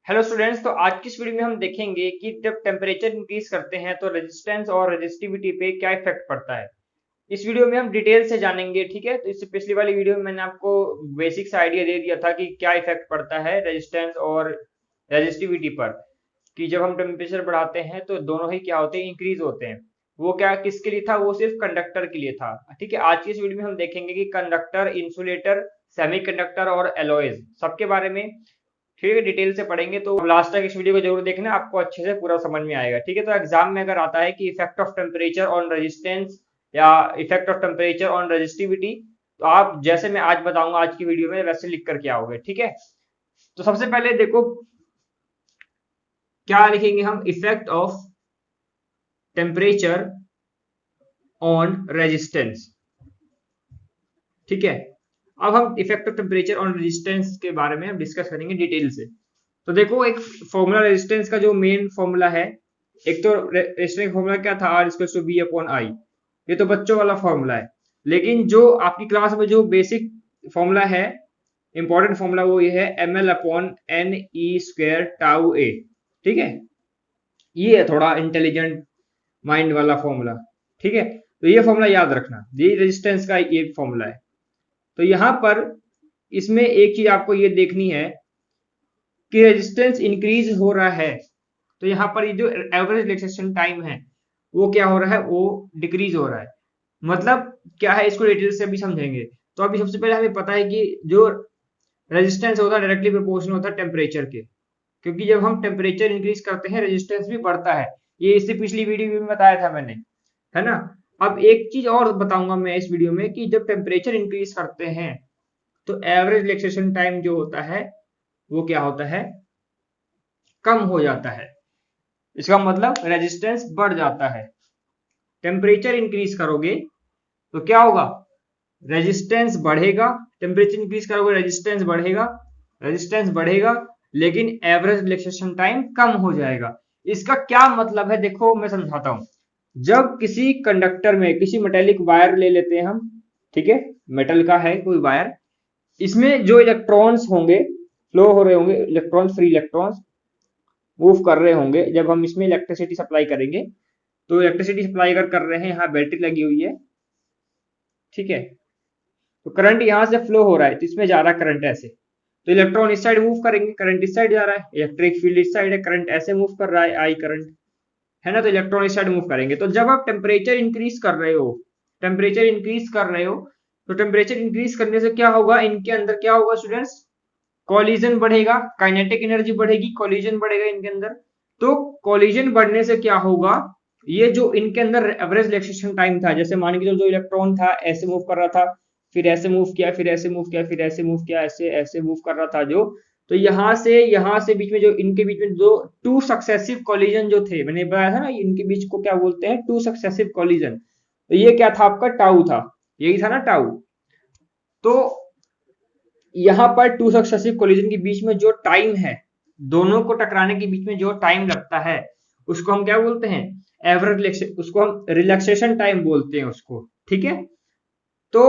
Hello students, तो आज की इस वीडियो में हम देखेंगे कि जब टेम्परेचर इंक्रीज करते हैं तो रेजिस्टेंस और रेजिस्टिविटी पे क्या इफेक्ट पड़ता है। इस वीडियो में हम डिटेल से जानेंगे, ठीक है। तो इससे पिछली वाली वीडियो में मैंने आपको बेसिक सा आइडिया दे दिया था कि क्या इफेक्ट पड़ता है रेजिस्टेंस और रेजिस्टिविटी पर, कि जब हम टेम्परेचर बढ़ाते हैं तो दोनों ही क्या होते हैं, इंक्रीज होते हैं। वो क्या किसके लिए था, वो सिर्फ कंडक्टर के लिए था, ठीक है। आज की इस वीडियो में हम देखेंगे कि कंडक्टर, इंसुलेटर, सेमीकंडक्टर और एलॉयज सबके बारे में, ठीक है, डिटेल से पढ़ेंगे। तो लास्ट तक इस वीडियो को जरूर देखना, आपको अच्छे से पूरा समझ में आएगा, ठीक है। तो एग्जाम में अगर आता है कि effect of temperature on resistance या effect of temperature on resistivity, तो आप जैसे मैं आज बताऊंगा आज की वीडियो में वैसे लिख करके आओगे, ठीक है। तो सबसे पहले देखो क्या लिखेंगे हम, effect of temperature on resistance, ठीक है। अब हम effect of temperature on resistance के बारे में हम डिस्कस करेंगे डिटेल से। तो देखो, एक फॉर्मूला रेजिस्टेंस का जो मेन फॉर्मूला है, एक तो रेजिस्टेंस फॉर्मूला क्या था, R equal to B upon I. ये तो बच्चों वाला फॉर्मूला है, लेकिन जो आपकी क्लास में जो बेसिक फॉर्मूला है, इंपॉर्टेंट फॉर्मूला, वो ये है m l upon n e square tau a, ठीक है। ये है थोड़ा इंटेलिजेंट माइंड वाला फॉर्मूला, ठीक है। तो ये फॉर्मूला याद रखना, ये रेजिस्टेंस का ये फॉर्मूला है। तो यहां पर इसमें एक चीज आपको ये देखनी है कि रेजिस्टेंस इंक्रीज हो रहा है, तो यहाँ पर ये जो एवरेज रिलैक्सेशन टाइम है वो क्या हो रहा है, वो डिक्रीज हो रहा है। मतलब क्या है, इसको डिटेल से अभी समझेंगे। तो अभी सबसे पहले हमें पता है कि जो रेजिस्टेंस होता है डायरेक्टली प्रोपोर्शनल होता है टेम्परेचर के, क्योंकि जब हम टेम्परेचर इंक्रीज करते हैं रेजिस्टेंस भी बढ़ता है। ये इससे पिछली वीडियो में बताया था मैंने, है ना। अब एक चीज और बताऊंगा मैं इस वीडियो में कि जब टेम्परेचर इंक्रीज करते हैं तो एवरेज रिलैक्सेशन टाइम जो होता है वो क्या होता है, कम हो जाता है। इसका मतलब रेजिस्टेंस बढ़ जाता है। टेम्परेचर इंक्रीज करोगे तो क्या होगा, रेजिस्टेंस बढ़ेगा। टेम्परेचर इंक्रीज करोगे रेजिस्टेंस बढ़ेगा, रेजिस्टेंस बढ़ेगा, लेकिन एवरेज रिलैक्सेशन टाइम कम हो जाएगा। इसका क्या मतलब है, देखो मैं समझाता हूं। जब किसी कंडक्टर में किसी मेटेलिक वायर ले लेते हैं हम, ठीक है, मेटल का है कोई वायर, इसमें जो इलेक्ट्रॉन्स होंगे, फ्लो हो रहे होंगे इलेक्ट्रॉन्स, फ्री इलेक्ट्रॉन्स मूव कर रहे होंगे। जब हम इसमें इलेक्ट्रिसिटी सप्लाई करेंगे, तो इलेक्ट्रिसिटी सप्लाई अगर कर रहे हैं, यहाँ बैटरी लगी हुई है, ठीक है, तो करंट यहाँ से फ्लो हो रहा है, तो इसमें जा रहा है करंट ऐसे, तो इलेक्ट्रॉन इस साइड मूव करेंगे, करंट इस साइड जा रहा है, इलेक्ट्रिक फील्ड इस साइड है, करंट ऐसे मूव कर रहा है, आई करंट, है ना। तो इलेक्ट्रॉन इस साइड मूव करेंगे। तो जब आप टेम्परेचर इंक्रीज कर रहे हो, टेम्परेचर इंक्रीज कर रहे हो, तो टेम्परेचर इंक्रीज करने से क्या होगा, इनके अंदर क्या होगा स्टूडेंट्स, कॉलिजन बढ़ेगा, काइनेटिक एनर्जी बढ़ेगी, कॉलिजन बढ़ेगा इनके अंदर। तो कॉलिजन बढ़ने से क्या होगा, ये जो इनके अंदर एवरेज रिलैक्सेशन टाइम था, जैसे मान के चलो जो इलेक्ट्रॉन था ऐसे मूव कर रहा था, फिर ऐसे मूव किया, फिर ऐसे मूव किया, फिर ऐसे मूव किया, ऐसे ऐसे मूव कर रहा था जो, तो यहाँ से बीच में जो इनके बीच में जो टू सक्सेसिव कॉलिजन जो थे, मैंने बताया था ना, इनके बीच को क्या बोलते हैं, टू सक्सेसिव कॉलिजन। तो ये क्या था, आपका टाउ था, यही था ना टाउ। तो यहाँ पर टू सक्सेसिव कोलिजन के बीच में जो टाइम है, दोनों को टकराने के बीच में जो टाइम लगता है, उसको हम क्या बोलते हैं, एवरेज, उसको हम रिलैक्सेशन टाइम बोलते हैं उसको, ठीक है। तो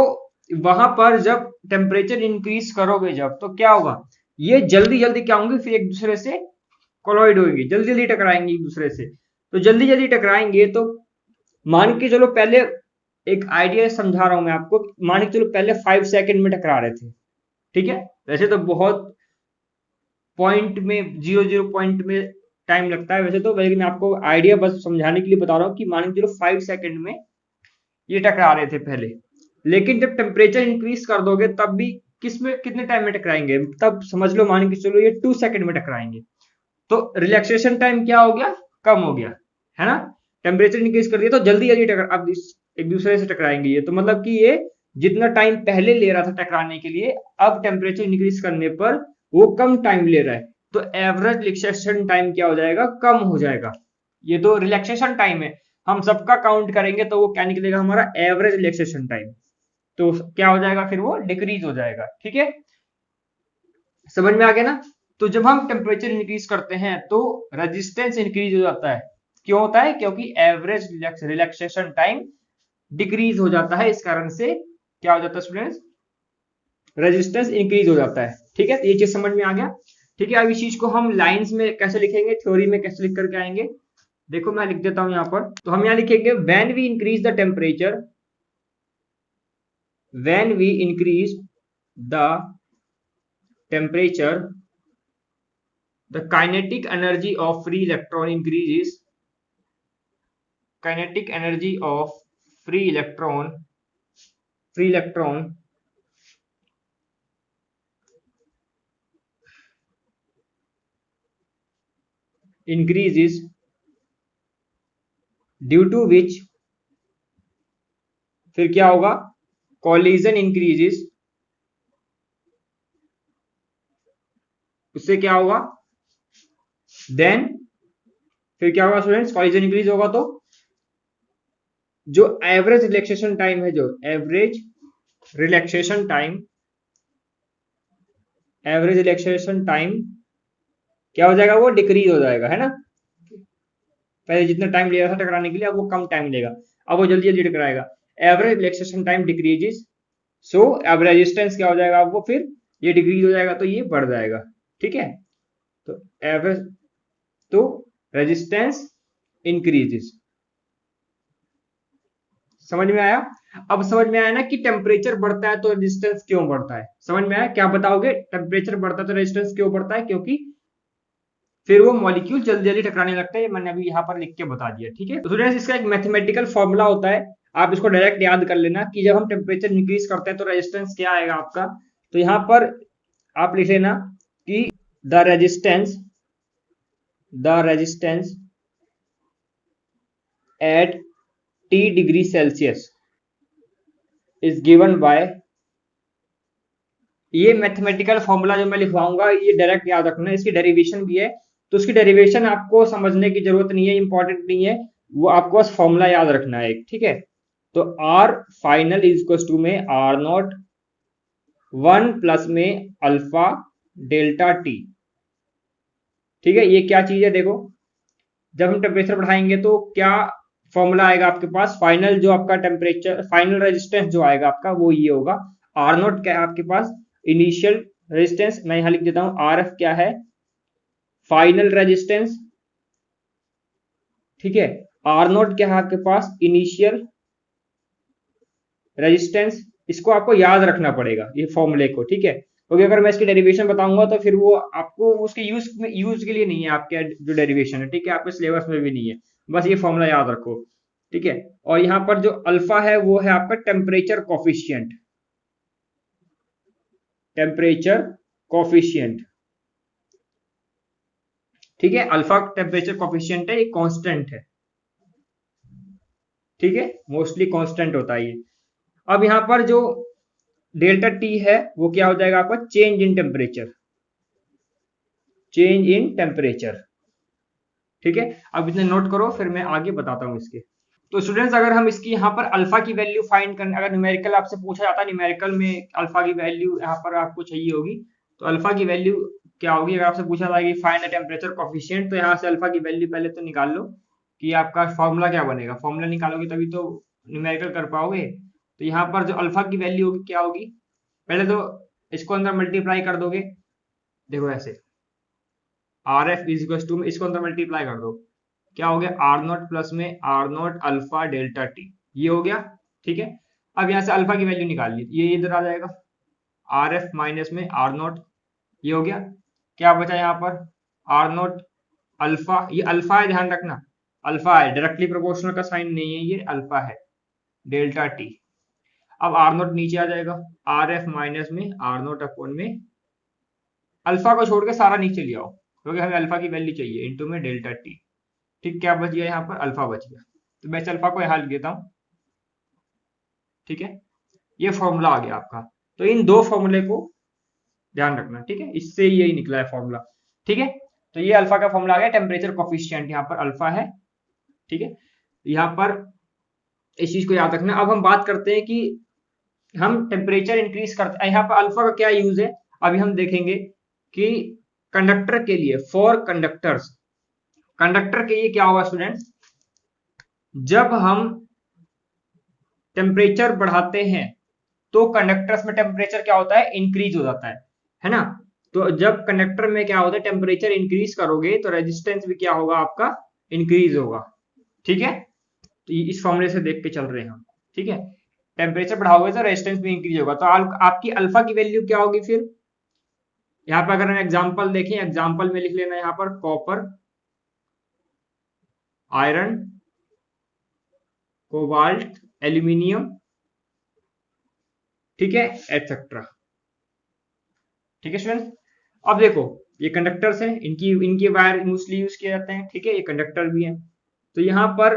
वहां पर जब टेम्परेचर इंक्रीज करोगे जब, तो क्या होगा, ये जल्दी जल्दी क्या होंगे, फिर एक दूसरे से कोलॉइड होंगे, जल्दी जल्दी टकराएंगे एक दूसरे से। तो जल्दी जल्दी टकराएंगे तो मान के चलो, पहले एक आइडिया समझा रहा हूं मैं आपको, मान के चलो पहले 5 सेकंड में टकरा रहे थे, ठीक है। वैसे तो बहुत पॉइंट में, 0.0 पॉइंट में टाइम लगता है वैसे तो, लेकिन मैं आपको आइडिया बस समझाने के लिए बता रहा हूँ कि मान के चलो 5 सेकंड में ये टकरा रहे थे पहले, लेकिन जब टेम्परेचर इंक्रीज कर दोगे तब भी किस में, कितने टाइम में टकराएंगे, तब समझ लो मान के चलो ये 2 सेकंड में टकराएंगे। तो रिलैक्सेशन टाइम क्या हो गया, कम हो गया, है ना। टेम्परेचर इंक्रीज कर दिया तो जल्दी जल्दी टकरा, अब एक दूसरे से टकराएंगे ये, तो मतलब कि ये जितना टाइम पहले ले रहा था टकराने के लिए, अब टेम्परेचर इंक्रीज करने पर वो कम टाइम ले रहा है, तो एवरेज रिलैक्सेशन टाइम क्या हो जाएगा, कम हो जाएगा। ये तो रिलैक्सेशन टाइम है, हम सबका काउंट करेंगे तो वो क्या निकलेगा, हमारा एवरेज रिलैक्सेशन टाइम। तो क्या हो जाएगा, फिर वो डिक्रीज हो जाएगा, ठीक है। समझ में आ गया ना। तो जब हम टेम्परेचर इंक्रीज करते हैं तो रेजिस्टेंस इंक्रीज हो जाता है। क्यों होता है, क्योंकि एवरेज रिलैक्सेशन टाइम डिक्रीज हो जाता है, इस कारण से क्या हो जाता है स्टूडेंट्स, रेजिस्टेंस इंक्रीज हो जाता है, ठीक है। तो ये चीज समझ में आ गया। ठीक है, अब इस चीज को हम लाइंस में कैसे लिखेंगे, थ्योरी में कैसे लिख करके आएंगे, देखो मैं लिख देता हूं यहाँ पर। तो हम यहाँ लिखेंगे when we increase the temperature, when we increase the temperature, the kinetic energy of free electron increases, kinetic energy of free electron increases, due to which फिर क्या होगा, collision increases, उससे क्या होगा, देन फिर क्या होगा स्टूडेंट्स, कॉलिजन इंक्रीज होगा तो जो एवरेज रिलैक्सेशन टाइम है, जो average relaxation time, average relaxation time क्या हो जाएगा, वो डिक्रीज हो जाएगा, है ना। पहले जितना टाइम लिया था टकराने के लिए अब वो कम टाइम लेगा, अब वो जल्दी जल्दी टकराएगा। एवरेज रिलैक्सेशन टाइम डिक्रीजेस, सो अब रेजिस्टेंस क्या हो जाएगा, अब वो फिर ये डिक्रीज हो जाएगा तो ये बढ़ जाएगा, ठीक है। तो एवरेज, तो रेजिस्टेंस इंक्रीजेस, समझ में आया। अब समझ में आया ना कि टेम्परेचर बढ़ता है तो रेजिस्टेंस क्यों बढ़ता है, समझ में आया। क्या बताओगे, टेम्परेचर बढ़ता है तो रेजिस्टेंस क्यों बढ़ता है, क्योंकि फिर वो मॉलिक्यूल जल्दी जल्दी टकराने लगता है, मैंने अभी यहाँ पर लिख के बता दिया, ठीक है। तो स्टूडेंट्स इसका एक मैथमेटिकल फॉर्मूला होता है, आप इसको डायरेक्ट याद कर लेना कि जब हम टेम्परेचर इंक्रीज करते हैं तो रेजिस्टेंस क्या आएगा आपका। तो यहाँ पर आप लिख लेना कि the resistance at T degree Celsius is given by, ये मैथमेटिकल फॉर्मूला जो मैं लिखवाऊंगा ये डायरेक्ट याद रखना, इसकी डेरिवेशन भी है, तो उसकी डेरिवेशन आपको समझने की जरूरत नहीं है, इंपॉर्टेंट नहीं है, वो आपको बस फॉर्मूला याद रखना है एक, ठीक है। तो R final is equal to में R नॉट 1 प्लस में अल्फा डेल्टा टी, ठीक है। ये क्या चीज है, देखो जब हम टेम्परेचर बढ़ाएंगे तो क्या फॉर्मूला आएगा आपके पास, फाइनल जो आपका टेम्परेचर, फाइनल रेजिस्टेंस जो आएगा आपका वो ये होगा। आर नॉट क्या है आपके पास, इनिशियल रेजिस्टेंस, मैं यहां लिख देता हूं आर एफ क्या है, फाइनल रेजिस्टेंस, ठीक है। आर नॉट क्या है आपके पास, इनिशियल रेजिस्टेंस, इसको आपको याद रखना पड़ेगा ये फॉर्मूले को, ठीक है। क्योंकि अगर मैं इसकी डेरिवेशन बताऊंगा तो फिर वो आपको उसके यूज के लिए नहीं है, आपके जो डेरिवेशन है, ठीक है, आपके सिलेबस में भी नहीं है, बस ये फॉर्मूला याद रखो, ठीक है। और यहाँ पर जो अल्फा है वो है आपका टेम्परेचर कॉफिशिएंट, टेम्परेचर कॉफिशिएंट, ठीक है। अल्फा टेम्परेचर कॉफिशिएंट है, ये कांस्टेंट है, ठीक है, मोस्टली कांस्टेंट होता है ये। अब यहां पर जो डेल्टा टी है वो क्या हो जाएगा आपका, change in temperature, change in temperature, ठीक है। अब इतने नोट करो, फिर मैं आगे बताता हूं इसके। तो स्टूडेंट्स अगर हम इसकी यहाँ पर अल्फा की वैल्यू फाइंड करने, अगर न्यूमेरिकल आपसे पूछा जाता है, न्यूमेरिकल में अल्फा की वैल्यू यहाँ पर आपको चाहिए होगी, तो अल्फा की वैल्यू क्या होगी, अगर आपसे पूछा था कि फाइंड द टेम्परेचर कोफिशिएंट, तो यहाँ से अल्फा की वैल्यू पहले तो निकाल लो कि आपका फॉर्मूला क्या बनेगा, फॉर्मूला निकालोगे तभी तो न्यूमेरिकल कर पाओगे। तो यहाँ पर जो अल्फा की वैल्यू होगी क्या होगी, पहले तो इसको अंदर मल्टीप्लाई कर दोगे, देखो ऐसे R F is equal to, इसको अंदर मल्टीप्लाई कर दो, क्या हो गया, आर नॉट प्लस में R naught alpha delta T, ये हो गया, ठीक है। अब यहाँ से अल्फा की वैल्यू निकाल ली, ये इधर आ जाएगा, आर एफ माइनस में आर नॉट, ये हो गया, क्या बचा यहाँ पर, आर नॉट अल्फा, ये अल्फा है ध्यान रखना, अल्फा है, डायरेक्टली प्रोपोर्शनल का साइन नहीं है, ये अल्फा है, डेल्टा टी। अब आर नॉट नीचे आ जाएगा, आर एफ माइनस में आर नॉट अपॉन में, अल्फा को छोड़ के सारा नीचे ले आओ क्योंकि हमें अल्फा की वैल्यू चाहिए, इंटू में डेल्टा टी, ठीक, क्या बच गया यहाँ पर, अल्फा बच गया, तो मैं अल्फा को यहाँ लिख देता हूँ, ठीक है। ये फॉर्मूला आ गया आपका, तो इन दो फॉर्मूले को ध्यान रखना, ठीक है, इससे यही निकला है फॉर्मूला, ठीक है। तो ये अल्फा का फॉर्मूला आ गया, टेम्परेचर कोफिशिएंट यहाँ पर अल्फा है, ठीक है। यहाँ पर इस चीज को याद रखना। अब हम बात करते हैं कि हम टेम्परेचर इंक्रीज करते हैं, यहाँ पर अल्फा का क्या यूज है, अभी हम देखेंगे कि कंडक्टर के लिए, फॉर कंडक्टर्स, कंडक्टर के लिए क्या होगा स्टूडेंट्स, जब हम टेम्परेचर बढ़ाते हैं तो कंडक्टर्स में टेम्परेचर क्या होता है, इंक्रीज हो जाता है ना। तो जब कंडक्टर में क्या होता है, टेम्परेचर इंक्रीज करोगे तो रेजिस्टेंस भी क्या होगा आपका, इंक्रीज होगा। ठीक है, तो इस फॉर्मूले से देख के चल रहे हैं हम। ठीक है, टेम्परेचर बढ़ाओगे तो रेजिस्टेंस भी इंक्रीज होगा। तो आपकी अल्फा की वैल्यू क्या होगी फिर, यहाँ पर अगर हम एग्जांपल देखें, एग्जांपल में लिख लेना यहाँ पर कॉपर, आयरन, कोबाल्ट, एल्यूमिनियम, ठीक है, एटसेट्रा। ठीक है स्टूडेंट, अब देखो ये कंडक्टर्स हैं, इनकी इनके वायर मोस्टली यूज किए जाते हैं। ठीक है, ये कंडक्टर भी हैं। तो यहाँ पर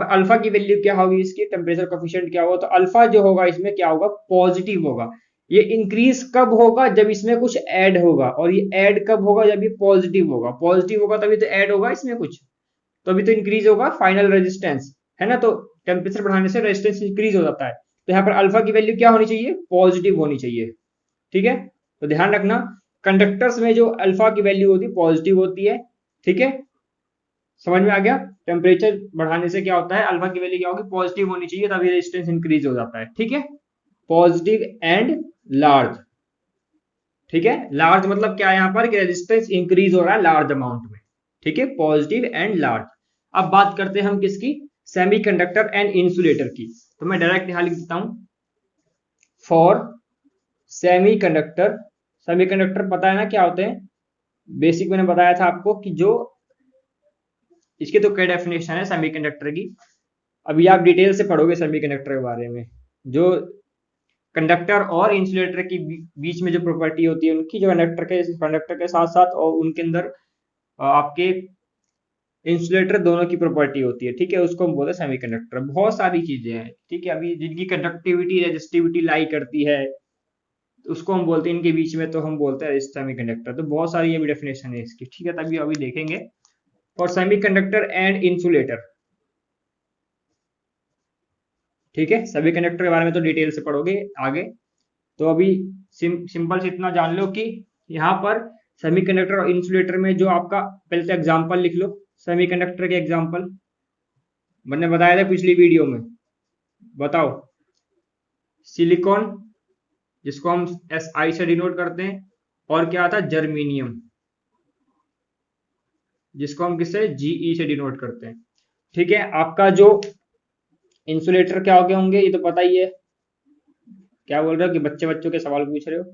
अल्फा की वैल्यू क्या होगी, इसकी टेम्परेचर कोफिशिएंट क्या होगा, तो अल्फा जो होगा इसमें क्या होगा, पॉजिटिव होगा। ये इंक्रीज कब होगा, जब इसमें कुछ ऐड होगा, और ये ऐड कब होगा, जब ये पॉजिटिव होगा। पॉजिटिव होगा तभी तो ऐड होगा इसमें कुछ, तभी तो इंक्रीज होगा फाइनल रेजिस्टेंस, है ना। तो टेम्परेचर बढ़ाने से रेजिस्टेंस इंक्रीज हो जाता है। तो यहाँ पर अल्फा की वैल्यू क्या होनी चाहिए, पॉजिटिव होनी चाहिए। ठीक है, तो ध्यान रखना कंडक्टर्स में जो अल्फा की वैल्यू होती है पॉजिटिव होती है। ठीक है, समझ में आ गया। टेम्परेचर बढ़ाने से क्या होता है, अल्फा की वैल्यू क्या होगी, पॉजिटिव होनी चाहिए, तभी रेजिस्टेंस इंक्रीज हो जाता है। ठीक है, पॉजिटिव एंड लार्ज। ठीक है, लार्ज मतलब क्या है यहाँ पर, कि रेजिस्टेंस इंक्रीज हो रहा है लार्ज अमाउंट में। ठीक है, पॉजिटिव एंड लार्ज। अब बात करते हैं हम किसकी, सेमीकंडक्टर एंड इंसुलेटर की। तो मैं डायरेक्ट यहां लिख देता हूं, फॉर सेमीकंडक्टर। सेमीकंडक्टर पता है ना क्या होते हैं, बेसिक मैंने बताया था आपको कि जो इसके तो कई डेफिनेशन है सेमीकंडक्टर की, अभी आप डिटेल से पढ़ोगे सेमीकंडक्टर के बारे में। जो कंडक्टर और इंसुलेटर के बीच में जो प्रॉपर्टी होती है उनकी, जो कंडक्टर के साथ साथ और उनके अंदर आपके इंसुलेटर दोनों की प्रॉपर्टी होती है। ठीक है, उसको हम बोलते हैं सेमीकंडक्टर। बहुत सारी चीजें हैं, ठीक है, अभी जिनकी कंडक्टिविटी रेजिस्टिविटी लाई करती है उसको हम बोलते हैं, इनके बीच में तो हम बोलते हैं सेमीकंडक्टर। तो बहुत सारी ये भी डेफिनेशन है इसकी। ठीक है, तभी अभी देखेंगे फॉर सेमीकंडक्टर एंड इंसुलेटर। ठीक है, सेमीकंडक्टर के बारे में तो डिटेल से पढ़ोगे आगे। तो अभी सिंपल से इतना जान लो कि यहाँ पर सेमीकंडक्टर और इंसुलेटर में जो आपका, पहले तो एग्जांपल लिख लो सेमीकंडक्टर के एग्जांपल। मैंने बताया था पिछली वीडियो में, बताओ। सिलिकॉन, जिसको हम SI से डिनोट करते हैं, और क्या आता है, जर्मेनियम, जिसको हम किससे, GE से डिनोट करते हैं। ठीक है, आपका जो इंसुलेटर क्या हो गए होंगे ये तो पता ही है। क्या बोल रहे हो कि बच्चे बच्चों के सवाल पूछ रहे हो,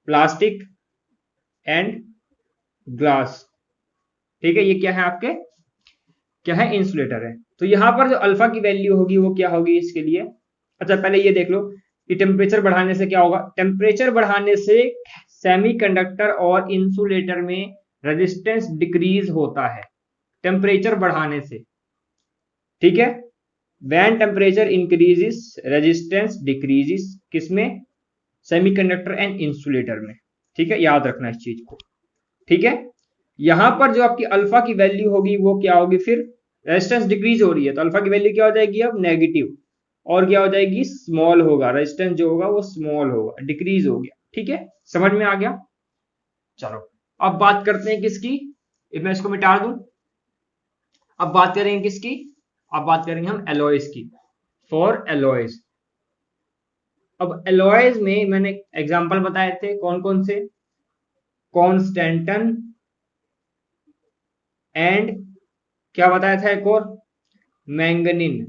प्लास्टिक एंड ग्लास। ठीक है, ये क्या है आपके, क्या है, इंसुलेटर है। तो यहां पर जो अल्फा की वैल्यू होगी वो क्या होगी इसके लिए। अच्छा पहले ये देख लो कि टेम्परेचर बढ़ाने से क्या होगा। टेम्परेचर बढ़ाने से सेमीकंडक्टर और इंसुलेटर में रेजिस्टेंस डिक्रीज होता है, टेम्परेचर बढ़ाने से। ठीक है, when temperature increases resistance decreases, किसमें, सेमीकंडक्टर एंड इंसुलेटर में। ठीक है, याद रखना इस चीज को। ठीक है, यहां पर जो आपकी अल्फा की वैल्यू होगी वो क्या होगी, फिर रेजिस्टेंस डिक्रीज हो रही है तो अल्फा की वैल्यू क्या हो जाएगी, अब नेगेटिव, और क्या हो जाएगी, स्मॉल होगा। रेजिस्टेंस जो होगा वो स्मॉल होगा, डिक्रीज हो गया। ठीक है, समझ में आ गया। चलो अब बात करते हैं किसकी, मैं इसको मिटा दूं। अब बात करेंगे किसकी, अब बात करेंगे हम एलॉयज की, फॉर एलॉयज। अब एलॉयज में मैंने एग्जांपल बताए थे कौन कौन से, कॉन्स्टेंटन एंड क्या बताया था एक और, मैंगनीन।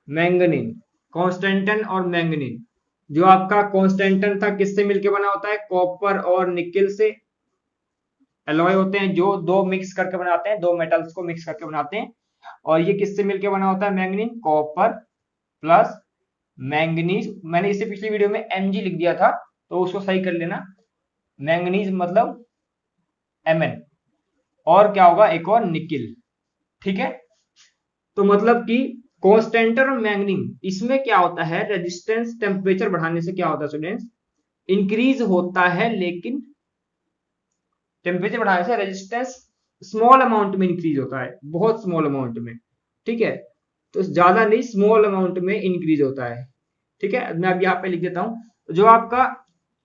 मैंगनीन, कॉन्स्टेंटन और मैंगनीन। जो आपका कॉन्स्टेंटन था किससे मिलके बना होता है, कॉपर और निकिल से। एलॉय होते हैं जो दो मिक्स करके बनाते हैं, दो मेटल्स को मिक्स करके बनाते हैं। और ये किससे मिलके बना होता है, मैंगनीन, कॉपर प्लस मैंगनीज। मैंने इसे पिछली वीडियो में Mg लिख दिया था तो उसको सही कर लेना। मैंगनीज मतलब Mn, और क्या होगा, एक और निकिल। ठीक है, तो मतलब कि कॉन्स्टेंटर और मैंगनीन, इसमें क्या होता है, रेजिस्टेंस टेम्परेचर बढ़ाने से क्या होता है स्टूडेंट्स, इंक्रीज होता है, लेकिन टेम्परेचर बढ़ाने से रेजिस्टेंस स्मॉल अमाउंट में इंक्रीज होता है, बहुत स्मॉल अमाउंट में। ठीक है, तो ज्यादा नहीं, स्मॉल अमाउंट में इंक्रीज होता है। ठीक है, मैं अब यहाँ पे लिख देता हूं, जो आपका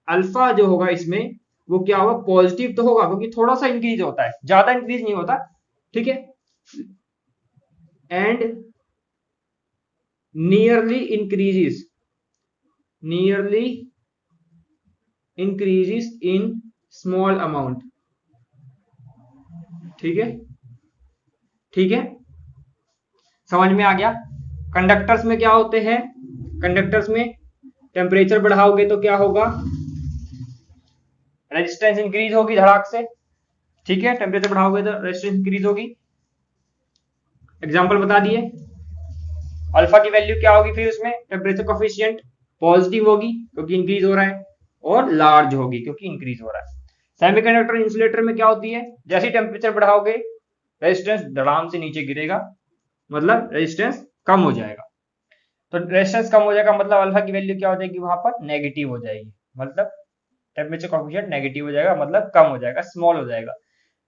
अल्फा जो होगा इसमें वो क्या होगा, पॉजिटिव तो होगा क्योंकि थोड़ा सा इंक्रीज होता है, ज्यादा इंक्रीज नहीं होता। ठीक है, and nearly increases, nearly increases in small amount. ठीक है, ठीक है, समझ में आ गया। कंडक्टर्स में क्या होते हैं, कंडक्टर्स में टेम्परेचर बढ़ाओगे तो क्या होगा, रेजिस्टेंस इंक्रीज होगी धड़ाक से। ठीक है, टेम्परेचर बढ़ाओगे तो रेजिस्टेंस इंक्रीज होगी। एग्जांपल बता दिए। अल्फा की वैल्यू क्या होगी, फिर उसमें टेम्परेचर कोफिशिएंट पॉजिटिव होगी क्योंकि इंक्रीज हो रहा है, और लार्ज होगी क्योंकि इंक्रीज हो रहा है। सेमीकंडक्टर इंसुलेटर में क्या होती है, जैसे ही टेम्परेचर बढ़ाओगे रेजिस्टेंस धड़ाम से नीचे गिरेगा, मतलब रेजिस्टेंस कम हो जाएगा। तो रेजिस्टेंस कम हो जाएगा मतलब अल्फा की वैल्यू क्या हो जाएगी, वहां पर नेगेटिव हो जाएगी, मतलब टेम्परेचर कोफिशिएंट नेगेटिव हो जाएगा, मतलब कम हो जाएगा, स्मॉल हो जाएगा।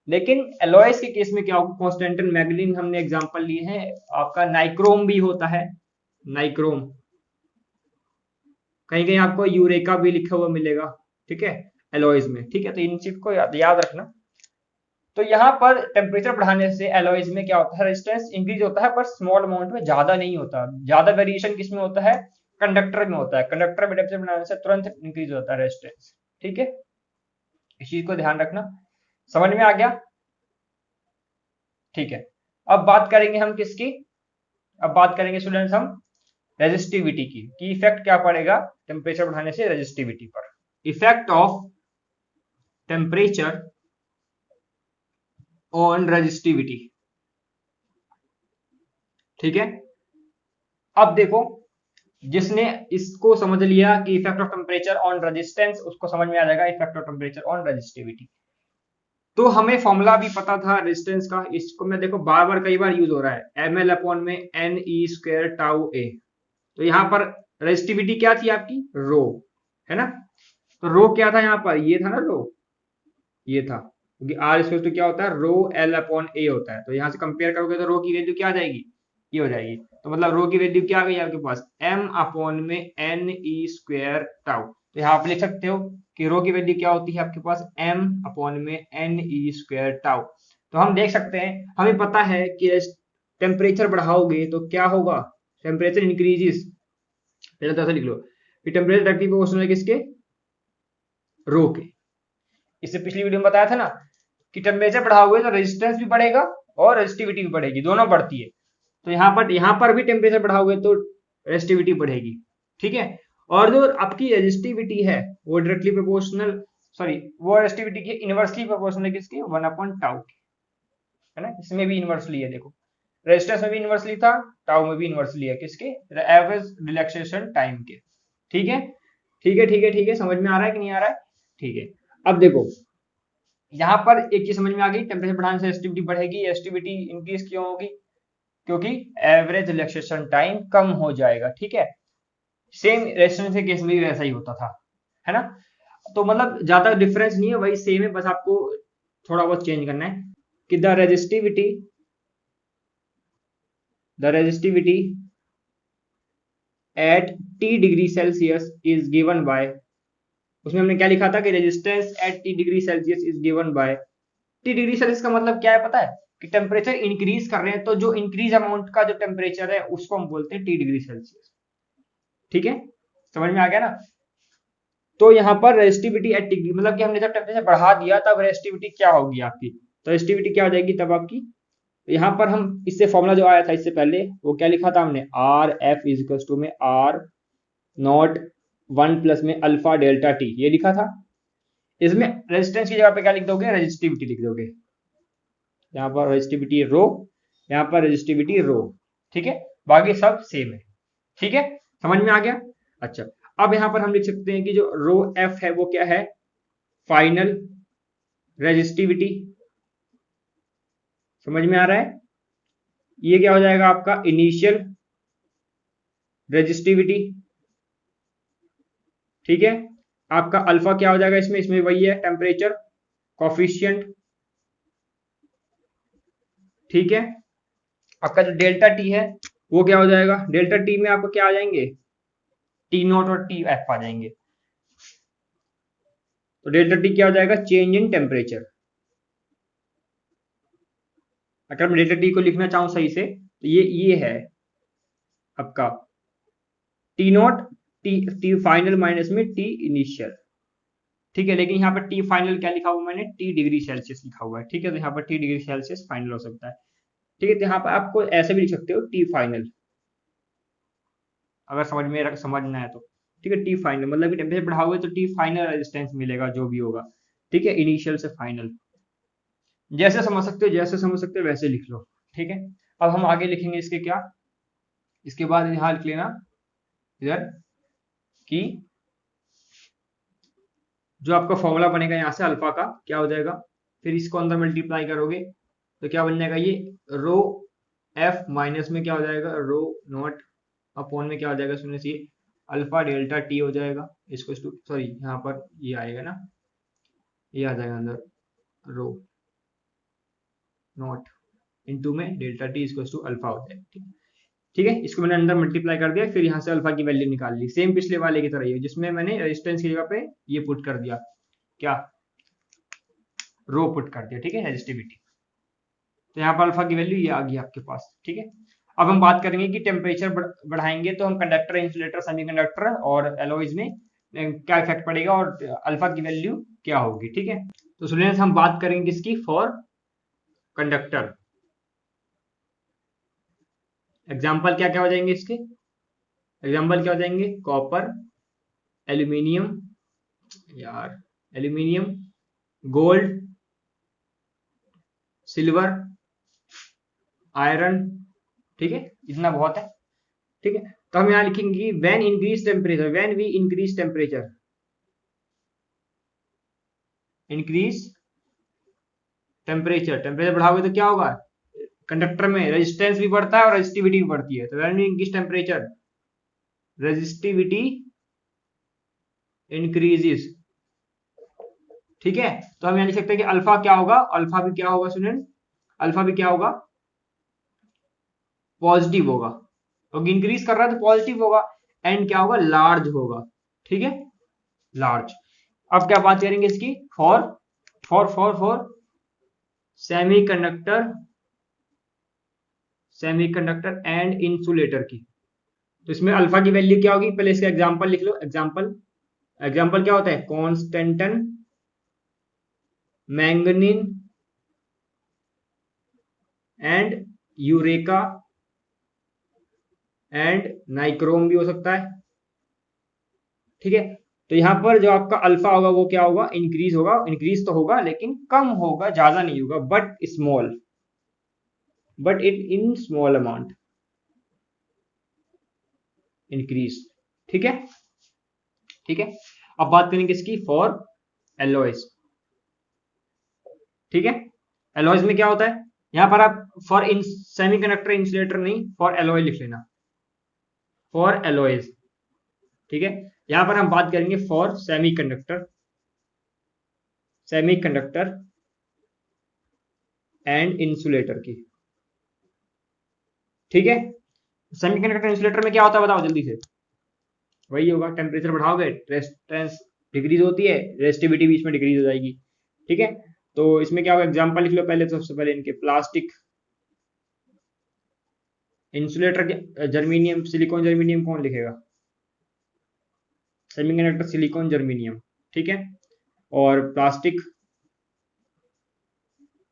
लेकिन एलॉयस के केस में क्या होगा, कॉन्स्टेंटाइन मैग्नीलिन हमने एग्जांपल लिए हैं, आपका नाइक्रोम भी होता है, नाइक्रोम, कहीं कहीं आपको यूरेका भी लिखा हुआ मिलेगा। ठीक है, एलॉयज में। ठीक है, तो इन चीज को याद रखना। तो यहाँ पर टेम्परेचर बढ़ाने से एलॉयज में क्या होता है, रेजिस्टेंस इंक्रीज होता है, पर स्मॉल अमाउंट में, ज्यादा नहीं होता। ज्यादा वेरिएशन किसमें होता है, कंडक्टर में होता है। कंडक्टर में टेम्परेचर बढ़ाने से तुरंत इंक्रीज होता है रेजिस्टेंस। ठीक है, इस चीज को ध्यान रखना। समझ में आ गया। ठीक है, अब बात करेंगे हम किसकी, अब बात करेंगे स्टूडेंट्स हम रेजिस्टिविटी की, कि इफेक्ट क्या पड़ेगा टेम्परेचर बढ़ाने से रेजिस्टिविटी पर। Effect of temperature on resistivity. ठीक है, अब देखो, जिसने इसको समझ लिया कि effect of temperature on resistance, उसको समझ में आ जाएगा effect of temperature on resistivity. तो हमें फॉर्मूला भी पता था रेजिस्टेंस का, इसको मैं देखो बार बार कई बार यूज हो रहा है, एम एल अपॉन में एन ई स्क्वायर टाउ ए। तो यहाँ पर रेजिस्टिविटी क्या थी आपकी, रो, है ना। तो रो क्या था यहाँ पर, ये था ना रो, ये था, क्योंकि आर इक्वल टू क्या होता है, रो एल अपॉन ए होता है। तो यहाँ से कंपेयर करोगे तो रो की वैल्यू क्या आ जाएगी, ये हो जाएगी। तो मतलब रो की वैल्यू क्या आ गई आपके पास, एम अपॉन में एन ई स्क्वायर टाउ। तो यहाँ आप लिख सकते हो कि रो की वैल्यू क्या होती है आपके पास, एम अपॉन में एन ई स्क्वायर टाउ। तो हम देख सकते हैं, हमें पता है कि टेम्परेचर बढ़ाओगे तो क्या होगा, टेम्परेचर इंक्रीजेस, पहले तो ऐसा लिख लो कि टेम्परेचर डायरेक्टली प्रोपोर्शनल है किसके, रो के। इससे पिछली वीडियो में बताया था ना कि टेम्परेचर बढ़ाओगे तो रेजिस्टेंस भी बढ़ेगा और रेजिस्टिविटी भी बढ़ेगी, दोनों बढ़ती है। तो यहाँ पर भी टेम्परेचर बढ़ाओगे तो रेजिस्टिविटी बढ़ेगी। ठीक है, और जो आपकी रेजिस्टिविटी है वो डायरेक्टली प्रोपोर्शनल, सॉरी, वो रेजिस्टिविटी की इनवर्सली प्रोपोर्शनल है किसकी, 1/टाउ की, है ना। इसमें भी इनवर्सली है, देखो रेजिस्टेंस में भी इनवर्सली था, टाउ में भी इनवर्सली है, किसके, एवरेज रिलैक्सेशन टाइम के। ठीक है, ठीक है, ठीक है, ठीक है, समझ में आ रहा है कि नहीं आ रहा है। ठीक है, अब देखो यहाँ पर एक चीज समझ में आ गई, टेम्परेचर बढ़ाने से रेजिस्टिविटी बढ़ेगी। रेजिस्टिविटी इंक्रीज क्यों होगी, क्योंकि एवरेज रिलैक्सेशन टाइम कम हो जाएगा। ठीक है, सेम रेजिस्टेंस के केस में भी वैसा ही होता था, है ना। तो मतलब ज्यादा डिफरेंस नहीं है, वही सेम है, बस आपको थोड़ा बहुत चेंज करना है कि the resistivity at T degree Celsius is given by, उसमें हमने क्या लिखा था कि resistance at T degree Celsius is given by, T degree Celsius का मतलब क्या है पता है, कि टेम्परेचर इंक्रीज कर रहे हैं तो जो इंक्रीज अमाउंट का जो टेम्परेचर है उसको हम बोलते हैं टी डिग्री सेल्सियस। ठीक है, समझ में आ गया ना। तो यहाँ पर रेजिस्टिविटी एट डिग्री मतलब कि हमने जब टेम्परेचर बढ़ा दिया तब रेजिस्टिविटी क्या होगी आपकी, तो रेजिस्टिविटी क्या हो जाएगी तब आपकी। तो यहाँ पर हम इससे फॉर्मूला जो आया था इससे पहले वो क्या लिखा था हमने, R F is equal to में आर नॉट 1 प्लस में अल्फा डेल्टा टी, ये लिखा था। इसमें रेजिस्टेंस की जगह पे क्या लिख दोगे, रेजिस्टिविटी लिख दोगे। यहाँ पर रेजिस्टिविटी रो, यहाँ पर रेजिस्टिविटी रो। ठीक है, बाकी सब सेम है। ठीक है, समझ में आ गया। अच्छा, अब यहाँ पर हम लिख सकते हैं कि जो रो एफ है वो क्या है, फाइनल रेजिस्टिविटी। समझ में आ रहा है, ये क्या हो जाएगा आपका इनिशियल रेजिस्टिविटी। ठीक है, आपका अल्फा क्या हो जाएगा इसमें, इसमें वही है टेम्परेचर कॉफिशिएंट। ठीक है, आपका जो डेल्टा टी है वो क्या हो जाएगा, डेल्टा टी में आपको क्या आ जाएंगे, टी नॉट और टी एफ आ जाएंगे। तो डेल्टा टी क्या हो जाएगा, चेंज इन टेम्परेचर। अगर मैं डेल्टा टी को लिखना चाहूं सही से तो ये है आपका T not, T T final minus में टी इनिशियल। ठीक है, लेकिन यहाँ पर टी फाइनल क्या लिखा हुआ मैंने, टी डिग्री सेल्सियस लिखा हुआ है। ठीक है, तो यहाँ पर टी डिग्री सेल्सियस फाइनल हो सकता है। ठीक है, तो यहाँ पर आपको ऐसे भी लिख सकते हो टी फाइनल, अगर समझना है तो। ठीक है, टी फाइनल मतलब कि टेम्परेचर बढ़ाओगे तो टी फाइनल रेजिस्टेंस मिलेगा जो भी होगा। ठीक है, इनिशियल से फाइनल, जैसे समझ सकते हो वैसे लिख लो। ठीक है, अब हम आगे लिखेंगे इसके क्या, इसके बाद यहाँ लिख लेना इधर कि जो आपका फॉर्मूला बनेगा यहाँ से अल्फा का क्या हो जाएगा, फिर इसको अंदर मल्टीप्लाई करोगे तो क्या बन जाएगा, ये रो एफ माइनस में क्या हो जाएगा, रो नॉट अपॉन में क्या हो जाएगा, सुनने से अल्फा डेल्टा टी हो जाएगा। इसको सॉरी यहाँ पर ये आएगा ना, ये आ जाएगा अंदर रो नॉट इनटू में delta T equal to alpha हो जाएगा। ठीक है, ठीक है, इसको मैंने अंदर मल्टीप्लाई कर दिया, फिर यहाँ से अल्फा की वैल्यू निकाल ली, सेम पिछले वाले की तरह ही है, जिसमें मैंने रेजिस्टेंस की जगह पे ये पुट कर दिया, क्या, रो पुट कर दिया। ठीक है, रेजिस्टिविटी, तो यहाँ पर अल्फा की वैल्यू ये आ गई आपके पास। ठीक है, अब हम बात करेंगे कि टेम्परेचर बढ़ाएंगे तो हम कंडक्टर, इंसुलेटर, सेमीकंडक्टर और एलॉयज में क्या इफेक्ट पड़ेगा और अल्फा की वैल्यू क्या होगी। ठीक है, तो स्टूडेंट्स हम बात करेंगे किसकी, फॉर कंडक्टर। एग्जाम्पल क्या क्या हो जाएंगे इसके, एग्जाम्पल क्या हो जाएंगे, कॉपर, एल्यूमिनियम, यार एल्यूमिनियम, गोल्ड, सिल्वर, आयरन। ठीक है, इतना बहुत है। ठीक है, तो हम यहां लिखेंगे when increase temperature, when we increase temperature, increase temperature, temperature बढ़ाओगे तो क्या होगा, कंडक्टर में रेजिस्टेंस भी बढ़ता है और रेजिस्टिविटी भी बढ़ती है। तो when we increase temperature, resistivity increases. ठीक है, तो हम यहां लिख सकते हैं कि अल्फा क्या होगा, अल्फा भी क्या होगा स्टूडेंट, अल्फा भी क्या होगा, पॉजिटिव होगा, क्योंकि इंक्रीज कर रहा है तो पॉजिटिव होगा, एंड क्या होगा, लार्ज होगा। ठीक है, लार्ज। अब क्या बात करेंगे इसकी, for semiconductor, semiconductor and insulator की। तो इसमें अल्फा की वैल्यू क्या होगी, पहले इसका एग्जांपल लिख लो। एग्जांपल, एग्जांपल क्या होता है, constantan, manganin and eureka and nichrome भी हो सकता है। ठीक है, तो यहां पर जो आपका अल्फा होगा वो क्या होगा, इंक्रीज होगा, इंक्रीज तो होगा लेकिन कम होगा, ज्यादा नहीं होगा, but small, but it in small amount increase. ठीक है, ठीक है, अब बात करेंगे इसकी फॉर एलॉयज। ठीक है, एलॉयज में क्या होता है, यहां पर आप फॉर इन सेमीकंडक्टर इंसुलेटर नहीं, फॉर एलॉय लिख लेना, फॉर एलॉयज। ठीक है, यहां पर हम बात करेंगे for semiconductor, semiconductor and insulator की। ठीक है, सेमीकंडक्टर इंसुलेटर में क्या होता है बताओ जल्दी से, वही होगा, टेम्परेचर बढ़ाओगे रेजिस्टेंस डिक्रीज होती है, रेजिस्टिविटी भी इसमें डिक्रीज हो जाएगी। ठीक है, तो इसमें क्या होगा, एग्जांपल लिख लो पहले, तो सबसे पहले इनके प्लास्टिक, इंसुलेटर के जर्मीनियम, सिलिकॉन जर्मीनियम कौन लिखेगा, सेमीकंडक्टर सिलिकॉन जर्मीनियम। ठीक है, और प्लास्टिक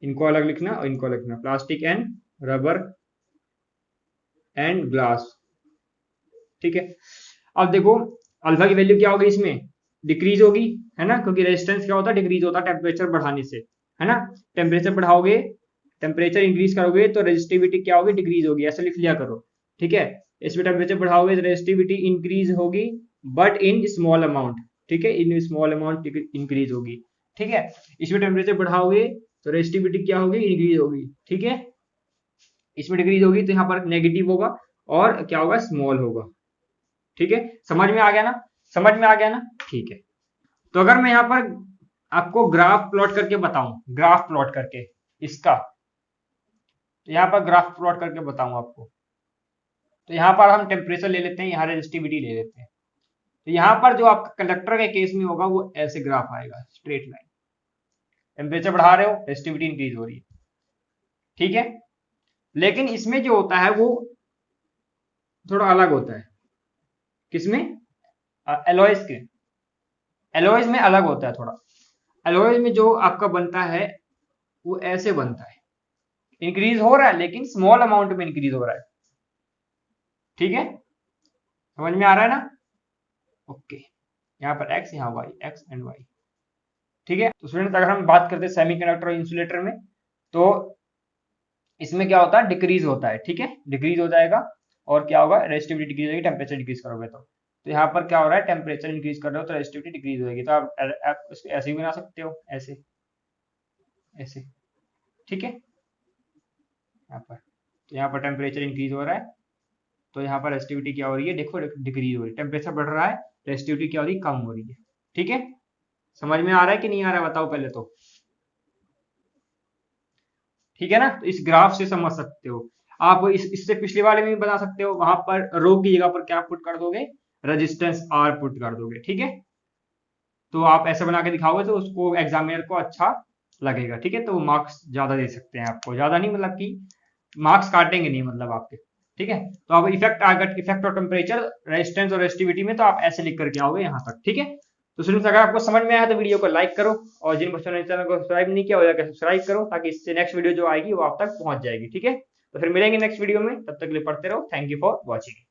इनको अलग लिखना और इनको अलग लिखना, plastic and rubber and glass. ठीक है, अब देखो अल्फा की वैल्यू क्या होगी, इसमें डिक्रीज होगी, है ना, क्योंकि रेजिस्टेंस क्या होता है, डिक्रीज होता है टेम्परेचर बढ़ाने से, है ना। टेम्परेचर बढ़ाओगे, टेम्परेचर इंक्रीज करोगे तो रेजिस्टिविटी क्या होगी, डिक्रीज होगी, ऐसे लिख लिया करो। ठीक है, इसमें टेम्परेचर बढ़ाओगे तो रेजिस्टिविटी इंक्रीज होगी, बट इन स्मॉल अमाउंट। ठीक है, इन स्मॉल अमाउंट इंक्रीज होगी। ठीक है, इसमें टेम्परेचर बढ़ाओगे तो रेजिस्टिविटी क्या होगी, इंक्रीज होगी। ठीक है, इसमें डिक्रीज होगी तो यहाँ पर नेगेटिव होगा, और क्या होगा, स्मॉल होगा। ठीक है, समझ में आ गया ना, समझ में आ गया ना। ठीक है, तो अगर मैं यहाँ पर आपको ग्राफ प्लॉट करके बताऊं, ग्राफ प्लॉट करके इसका, तो यहाँ पर ग्राफ प्लॉट करके बताऊं आपको, तो यहाँ पर हम टेम्परेचर ले लेते हैं, यहाँ रेजिस्टिविटी ले लेते हैं। तो यहाँ पर जो आपका कंडक्टर के केस में होगा वो ऐसे ग्राफ आएगा, स्ट्रेट लाइन, टेम्परेचर बढ़ा रहे हो, रेजिस्टिविटी इंक्रीज हो रही है। ठीक है, लेकिन इसमें जो होता है वो थोड़ा अलग होता है, किसमें, एलॉयज के। एलॉयज में अलग होता है थोड़ा। एलॉयज में जो आपका बनता है वो ऐसे बनता है, इंक्रीज हो रहा है लेकिन स्मॉल अमाउंट में इंक्रीज हो रहा है। ठीक है, समझ में आ रहा है ना? ओके, यहाँ पर एक्स, यहाँ वाई, एक्स एंड वाई। ठीक है, तो स्टूडेंट अगर हम बात करते हैं सेमीकंडक्टर और इंसुलेटर में, तो इसमें क्या होता है, डिक्रीज होता है। ठीक है, डिक्रीज हो जाएगा और क्या होगा, रेजिस्टिविटी डिक्रीज होगी, टेम्परेचर डिक्रीज करोगे तो यहाँ पर क्या हो रहा है, टेम्परेचर इंक्रीज कर रहे हो तो रेजिस्टिविटी डिक्रीज होगी। तो आप इसको ऐसे भी बना सकते हो, ऐसे ऐसे। ठीक है, यहाँ पर तो यहाँ पर टेम्परेचर इंक्रीज हो रहा है तो यहाँ पर रेजिस्टिविटी क्या हो रही है, देखो डिक्रीज हो रही है। टेम्परेचर बढ़ रहा है, रेजिस्टिविटी क्या हो रही है, कम हो रही है। ठीक है, समझ में आ रहा है कि नहीं आ रहा है, बताओ पहले तो। ठीक है ना, तो इस ग्राफ से समझ सकते हो आप। इससे पिछले वाले में भी बना सकते हो, वहां पर रो की जगह पर क्या पुट कर दोगे, रेजिस्टेंस आर पुट कर दोगे। ठीक है, तो आप ऐसे बना के दिखाओगे तो उसको एग्जामिनर को अच्छा लगेगा। ठीक है, तो वो मार्क्स ज्यादा दे सकते हैं आपको, ज्यादा नहीं मतलब कि मार्क्स काटेंगे नहीं मतलब आपके। ठीक है, तो आप इफेक्ट अगर इफेक्ट और टेम्परेचर, रेजिस्टेंस और रेजिस्टिविटी में, तो आप ऐसे लिख करके आओगे यहाँ तक। ठीक है, तो स्टूडेंट्स अगर आपको समझ में आया तो वीडियो को लाइक करो, और जिन बच्चों ने चैनल को सब्सक्राइब नहीं किया हो जाकर सब्सक्राइब करो, ताकि इससे नेक्स्ट वीडियो जो आएगी वो आप तक पहुंच जाएगी। ठीक है, तो फिर मिलेंगे नेक्स्ट वीडियो में, तब तक के लिए पढ़ते रहो। Thank you for watching.